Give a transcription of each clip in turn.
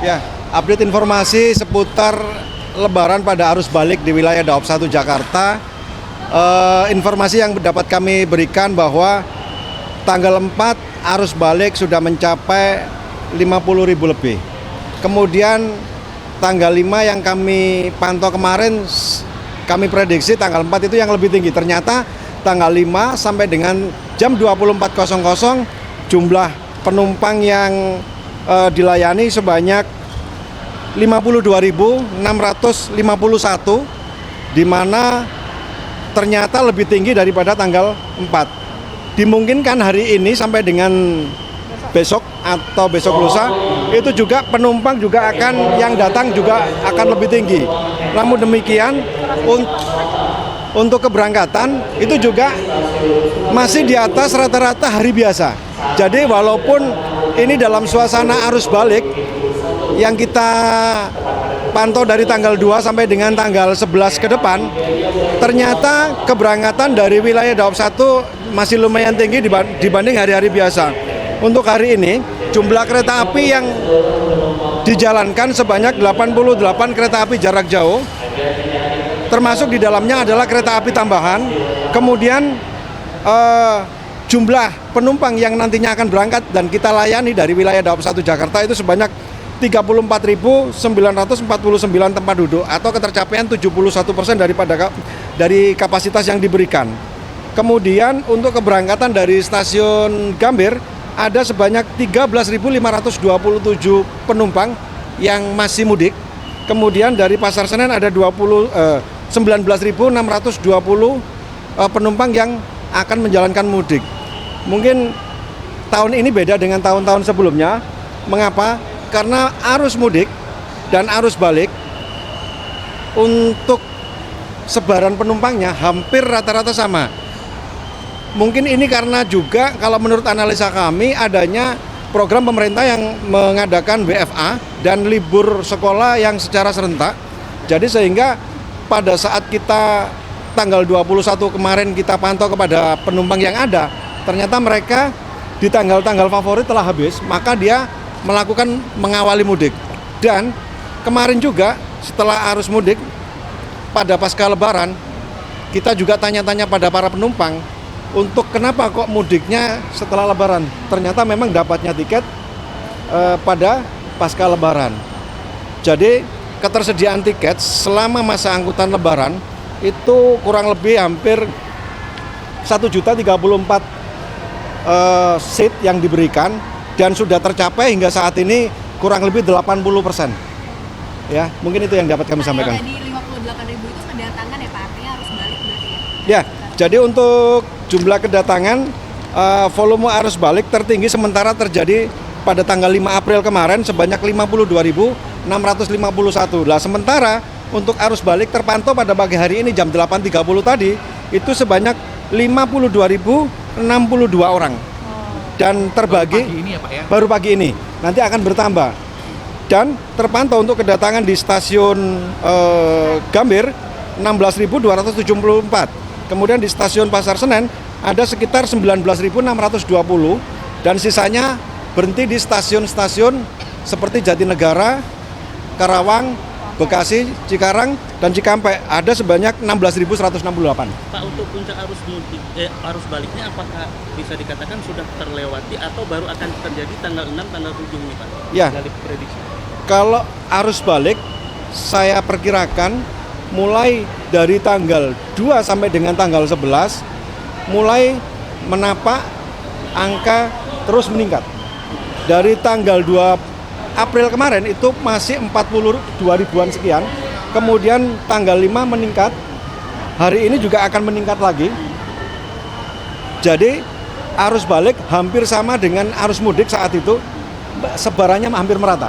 Ya, update informasi seputar Lebaran pada arus balik di wilayah Daob 1 Jakarta. Informasi yang dapat kami berikan bahwa tanggal 4 arus balik sudah mencapai 50.000 lebih. Kemudian tanggal 5 yang kami pantau kemarin, kami prediksi tanggal 4 itu yang lebih tinggi. Ternyata tanggal 5 sampai dengan jam 24.00 jumlah penumpang yang dilayani sebanyak 52.651, di mana ternyata lebih tinggi daripada tanggal 4. Dimungkinkan hari ini sampai dengan besok atau besok lusa itu juga penumpang juga akan yang datang juga akan lebih tinggi. Namun demikian untuk keberangkatan itu juga masih di atas rata-rata hari biasa. Jadi walaupun ini dalam suasana arus balik yang kita pantau dari tanggal 2 sampai dengan tanggal 11 ke depan, ternyata keberangkatan dari wilayah Daob 1 masih lumayan tinggi dibanding hari-hari biasa. Untuk hari ini, jumlah kereta api yang dijalankan sebanyak 88 kereta api jarak jauh, termasuk di dalamnya adalah kereta api tambahan. Kemudian jumlah penumpang yang nantinya akan berangkat dan kita layani dari wilayah Daob 1 Jakarta itu sebanyak 34.949 tempat duduk atau ketercapaian 71% dari kapasitas yang diberikan. Kemudian untuk keberangkatan dari stasiun Gambir ada sebanyak 13.527 penumpang yang masih mudik. Kemudian dari Pasar Senen ada 19.620 penumpang yang akan menjalankan mudik. Mungkin tahun ini beda dengan tahun-tahun sebelumnya. Mengapa? Karena arus mudik dan arus balik untuk sebaran penumpangnya hampir rata-rata sama. Mungkin ini karena juga kalau menurut analisa kami adanya program pemerintah yang mengadakan WFA dan libur sekolah yang secara serentak. Jadi sehingga pada saat kita tanggal 21 kemarin kita pantau kepada penumpang yang ada, ternyata mereka di tanggal-tanggal favorit telah habis, maka dia melakukan mengawali mudik. Dan kemarin juga setelah arus mudik pada pasca Lebaran, kita juga tanya-tanya pada para penumpang untuk kenapa kok mudiknya setelah Lebaran. Ternyata memang dapatnya tiket pada pasca Lebaran. Jadi ketersediaan tiket selama masa angkutan Lebaran itu kurang lebih hampir 1.034 seat yang diberikan, dan sudah tercapai hingga saat ini kurang lebih 80%. Ya, mungkin itu yang dapat kami sampaikan. Tadi 58.000 itu kedatangan ya Pak, artinya harus balik berarti Ya, ya? jadi untuk jumlah kedatangan, volume arus balik tertinggi sementara terjadi pada tanggal 5 April kemarin sebanyak 52.651. Nah, sementara untuk arus balik terpantau pada pagi hari ini jam 8.30 tadi itu sebanyak 52.062 orang. Dan terbagi baru pagi ini ya, Pak, ya? Baru pagi ini, nanti akan bertambah. Dan terpantau untuk kedatangan di stasiun Gambir 16.274. Kemudian di stasiun Pasar Senen ada sekitar 19.620, dan sisanya berhenti di stasiun-stasiun seperti Jatinegara, Karawang, Bekasi, Cikarang, dan Cikampek ada sebanyak 16.168. Pak, untuk puncak arus baliknya apakah bisa dikatakan sudah terlewati atau baru akan terjadi tanggal 6, tanggal 7 ini Pak? Ya, dari prediksi. Kalau arus balik saya perkirakan mulai dari tanggal 2 sampai dengan tanggal 11 mulai menapak angka terus meningkat. Dari tanggal 2 April kemarin itu masih 42 ribuan sekian, kemudian tanggal 5 meningkat, hari ini juga akan meningkat lagi. Jadi arus balik hampir sama dengan arus mudik saat itu, sebarannya hampir merata.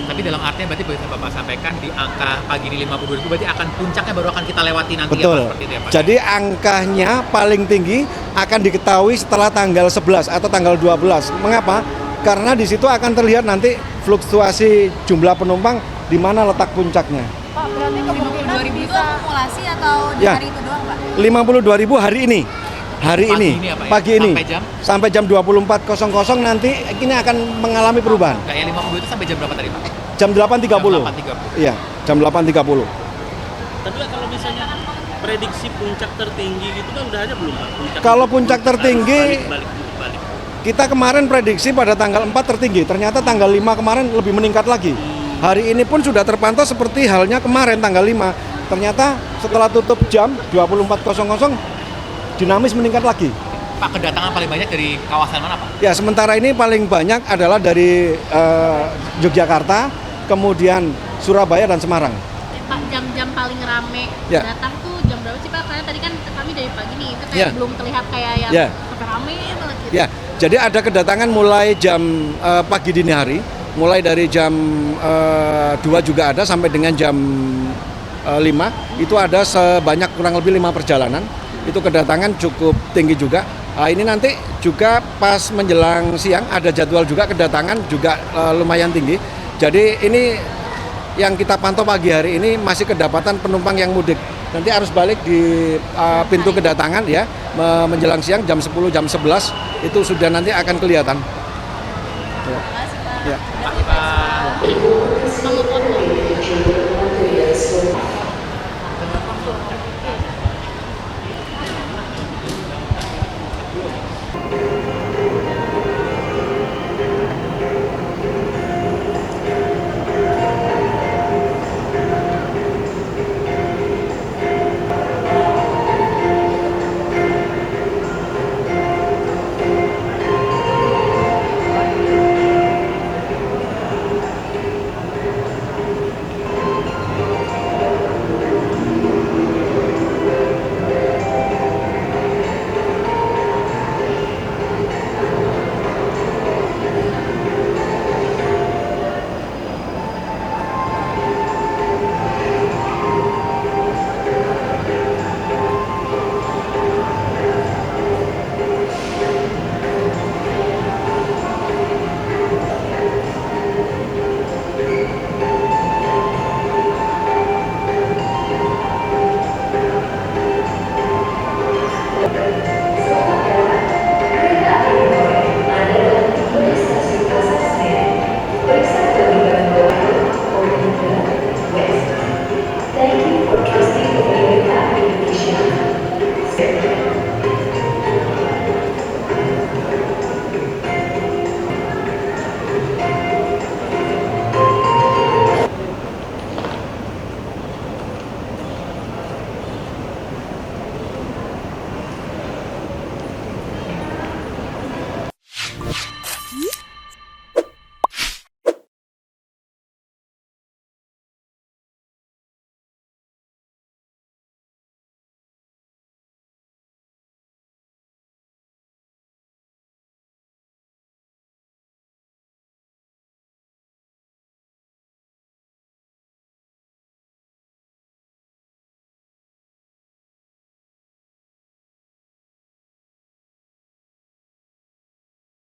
Tapi dalam artinya berarti bisa Bapak sampaikan di angka pagi ini 52.000 berarti akan puncaknya baru akan kita lewati nanti. Betul. Ya Pak, seperti itu ya Pak. Jadi angkanya paling tinggi akan diketahui setelah tanggal 11 atau tanggal 12. Mengapa? Karena di situ akan terlihat nanti fluktuasi jumlah penumpang di mana letak puncaknya. Pak, berarti 52.000 itu akumulasi atau di Ya. hari itu doang Pak? 52.000 hari ini. Hari Pagi ini, ini ya, Pak, ya? pagi ini. Sampai jam? Sampai jam 24.00 nanti ini akan mengalami perubahan. Kayak 50 itu sampai jam berapa tadi Pak? Jam 8.30. 8.30. Iya, jam 8.30. Tapi kalau misalnya prediksi puncak tertinggi gitu kan udah ada belum Pak? Kalau puncak tertinggi, balik. kita kemarin prediksi pada tanggal 4 tertinggi, ternyata tanggal 5 kemarin lebih meningkat lagi. Hari ini pun sudah terpantau seperti halnya kemarin tanggal 5. Ternyata setelah tutup jam 24.00 dinamis meningkat lagi. Pak, kedatangan paling banyak dari kawasan mana Pak? Ya, sementara ini paling banyak adalah dari Yogyakarta, kemudian Surabaya dan Semarang. Pak, jam-jam paling rame Ya. datang tuh jam berapa sih Pak? Karena tadi kan kami dari pagi nih, itu kayak Ya. belum terlihat kayak yang Ya. sampai rame banget gitu. Ya, jadi ada kedatangan mulai jam pagi dini hari, mulai dari jam 2 juga ada sampai dengan jam 5. Itu ada sebanyak kurang lebih 5 perjalanan. Itu kedatangan cukup tinggi juga. Ini nanti juga pas menjelang siang ada jadwal juga kedatangan juga lumayan tinggi. Jadi ini yang kita pantau pagi hari ini masih kedapatan penumpang yang mudik. Nanti harus balik di pintu kedatangan ya menjelang siang jam 10 jam 11 itu sudah nanti akan kelihatan.